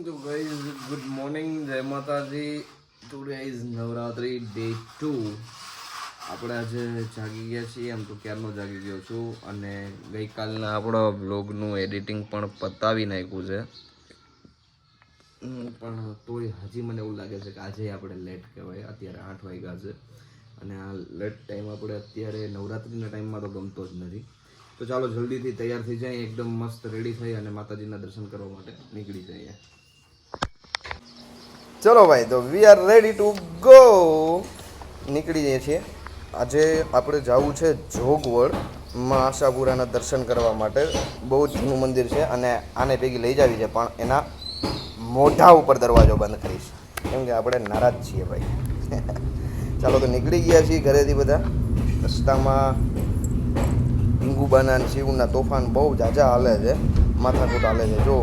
So guys, good morning, જય માતાજી. Today is Navratri day 2. આપણે આજે જાગી ગયા છીએ, આમ તો ક્યારનો જાગી ગયો છું અને ગઈકાલના આપણો બ્લોગનું એડિટિંગ પણ પતાવી નાખ્યું છે. પણ તોય હજી મને એવું લાગે છે કે આજે આપણે લેટ કહેવાય. અત્યારે 8 વાગ્યા છે અને આ લેટ ટાઈમ આપણે અત્યારે નવરાત્રિના ટાઈમમાં તો ગમતો જ નથી. તો ચાલો જલ્દીથી તૈયાર થઈ જાય, એકદમ મસ્ત રેડી થઈ અને માતાજીના દર્શન કરવા માટે નીકળી જઈએ. ચલો ભાઈ, તો we are ready to go. નીકળી જઈએ છીએ. આજે આપણે જવું છે જોગવડ માં આશાપુરાના દર્શન કરવા માટે. બહુ જ જૂનું મંદિર છે અને આને ભેગી લઈ જાવી છે, પણ એના મોઢા ઉપર દરવાજો બંધ કરીશ કેમ કે આપણે નારાજ છીએ ભાઈ. ચાલો તો નીકળી ગયા છીએ ઘરેથી બધા. રસ્તામાં ઈંગુબાના અને શિવના તોફાન બહુ ઝાઝા હાલે છે, માથાકૂટ હાલે છે. જો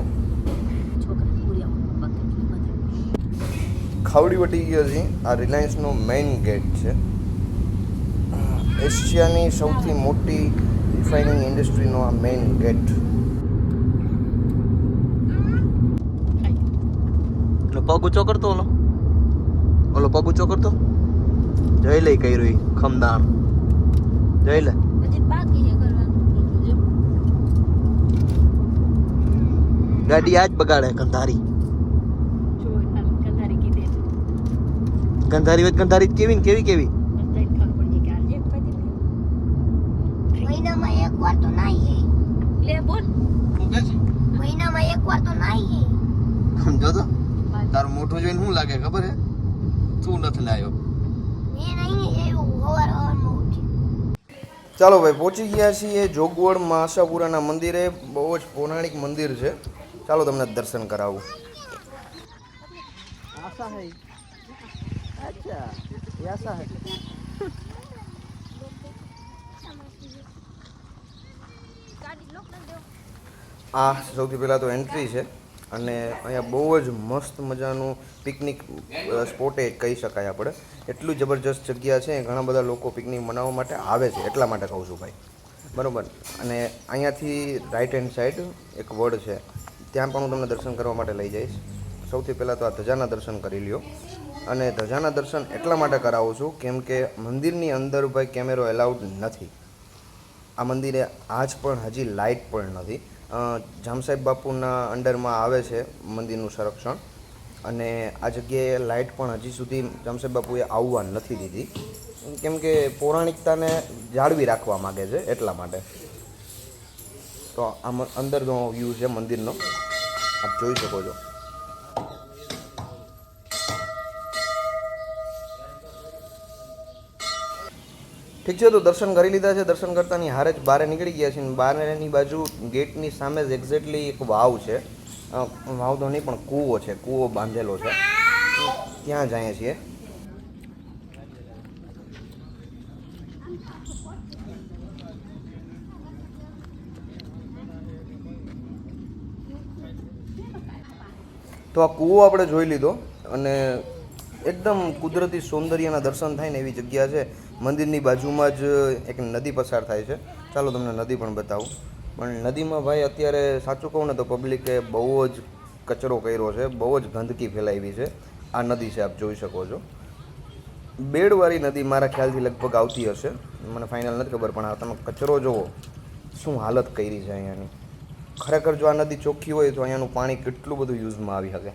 ખાવડી વટી ગયો છે. આ રિલાયન્સનો મેઇન ગેટ છે. એશિયાની સૌથી મોટી રિફાઇનિંગ ઇન્ડસ્ટ્રીનો આ મેઇન ગેટ. પગ ઊંચો કરતો ઓલો પગ ઊંચો કરતો. જઈ લે કર્યું ખમદાણ. જઈ લે. ગાડી આજ બગાડે કંધારી. ગંધારી વચ ગંધારી કેવી ને કેવી કેવી. મહિનામાં એકવાર તો નાઈ લે બોલ. શું કે છે? મહિનામાં એકવાર તો નાઈ. સમજો તો તારું મોઢું જોઈને શું લાગે ખબર હે? તું નથી લાયો. મેં નહીં એવું હવારમાં ઉઠી. ચાલો ભાઈ, પહોંચી ગયા છીએ જોગવડમાં આશાપુરાના મંદિરે. બહુ જ પૌરાણિક મંદિર છે. ચાલો તમને દર્શન કરાવું. આશા હે. અચ્છા, આશા હે. આ સૌથી પહેલાં તો એન્ટ્રી છે અને અહીંયા બહુ જ મસ્ત મજાનું પિકનિક સ્પોટે કહી શકાય આપણે. એટલું જબરજસ્ત જગ્યા છે. ઘણા બધા લોકો પિકનિક મનાવવા માટે આવે છે, એટલા માટે કહું છું ભાઈ, બરાબર. અને અહીંયાથી રાઈટ હેન્ડ સાઈડ એક વડ છે, ત્યાં પણ હું તમને દર્શન કરવા માટે લઈ જઈશ. સૌથી પહેલાં તો આ ધજાના દર્શન કરી લ્યો. અને ધજાના દર્શન એટલા માટે કરાવું છું કેમ કે મંદિરની અંદર ભાઈ કેમેરો એલાઉડ નથી. આ મંદિરે આજ પણ હજી લાઇટ પણ નથી. જામસાહેબ બાપુના અંડરમાં આવે છે મંદિરનું સંરક્ષણ, અને આ જગ્યાએ લાઇટ પણ હજી સુધી જામસાહેબ બાપુએ આવવા નથી દીધી કેમ કે પૌરાણિકતાને જાળવી રાખવા માગે છે, એટલા માટે. તો આમ અંદરનો વ્યૂ છે મંદિરનો, આપ જોઈ શકો છો. ઠીક છે, તો દર્શન કરી લીધા છે. દર્શન કરતાની હારે જ બહાર નીકળી ગયા છે. બહારની બાજુ ગેટની સામે જ એક્ઝેક્ટલી એક વાવ છે. વાવ તો નહીં પણ કૂવો છે, કૂવો બાંધેલો છે. ત્યાં જઈએ છીએ. તો આ કૂવો આપણે જોઈ લીધો અને એકદમ કુદરતી સૌંદર્યના દર્શન થાય ને એવી જગ્યા છે. મંદિરની બાજુમાં જ એક નદી પસાર થાય છે. ચાલો તમને નદી પણ બતાવું. પણ નદીમાં ભાઈ અત્યારે સાચું કહું ને તો પબ્લિકે બહુ જ કચરો કર્યો છે, બહુ જ ગંદકી ફેલાવી છે. આ નદી છે, આપ જોઈ શકો છો. બેડવાળી નદી મારા ખ્યાલથી લગભગ આવતી હશે, મને ફાઇનલ નથી ખબર, પણ આ તમે કચરો જુઓ શું હાલત કરી છે અહીંયાની. ખરેખર જો આ નદી ચોખ્ખી હોય તો અહીંયાનું પાણી કેટલું બધું યુઝમાં આવી શકે.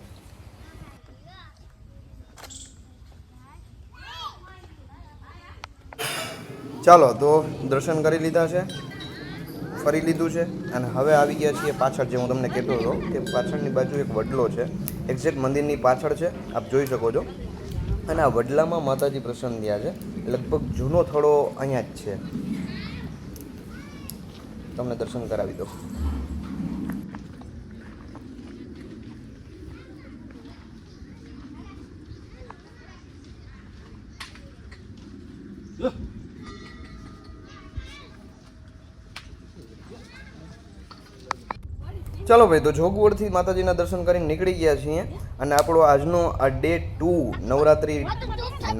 ચાલો તો દર્શન કરી લીધા છે, ફરી લીધું છે અને હવે આવી ગયા છીએ પાછળ. જે હું તમને કહેતો હતો કે પાછળની બાજુ એક વડલો છે, એક્ઝેક્ટ મંદિરની પાછળ છે, આપ જોઈ શકો છો. અને આ વડલામાં માતાજી પ્રસન્ન થયા છે. લગભગ જૂનો થડો અહીંયા જ છે. તમને દર્શન કરાવી દો. ચાલો ભાઈ, તો જોગવડથી માતાજીના દર્શન કરીને નીકળી ગયા છીએ અને આપણો આજનો આ day 2 Navratri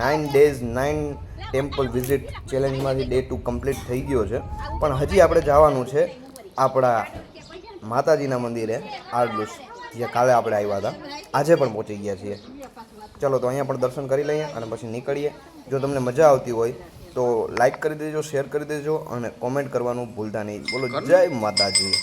9 days 9 temple visit ચેલેન્જમાંથી ડે 2 કમ્પ્લીટ થઈ ગયો છે. પણ હજી આપણે જવાનું છે આપણા માતાજીના મંદિરે આરડુસ. જે કાલે આપણે આવ્યા હતા, આજે પણ પહોંચી ગયા છીએ. ચલો તો અહીંયા પણ દર્શન કરી લઈએ અને પછી નીકળીએ. જો તમને મજા આવતી હોય તો લાઈક કરી દેજો, શેર કરી દેજો અને કોમેન્ટ કરવાનું ભૂલતા નહીં. બોલો જય માતાજી.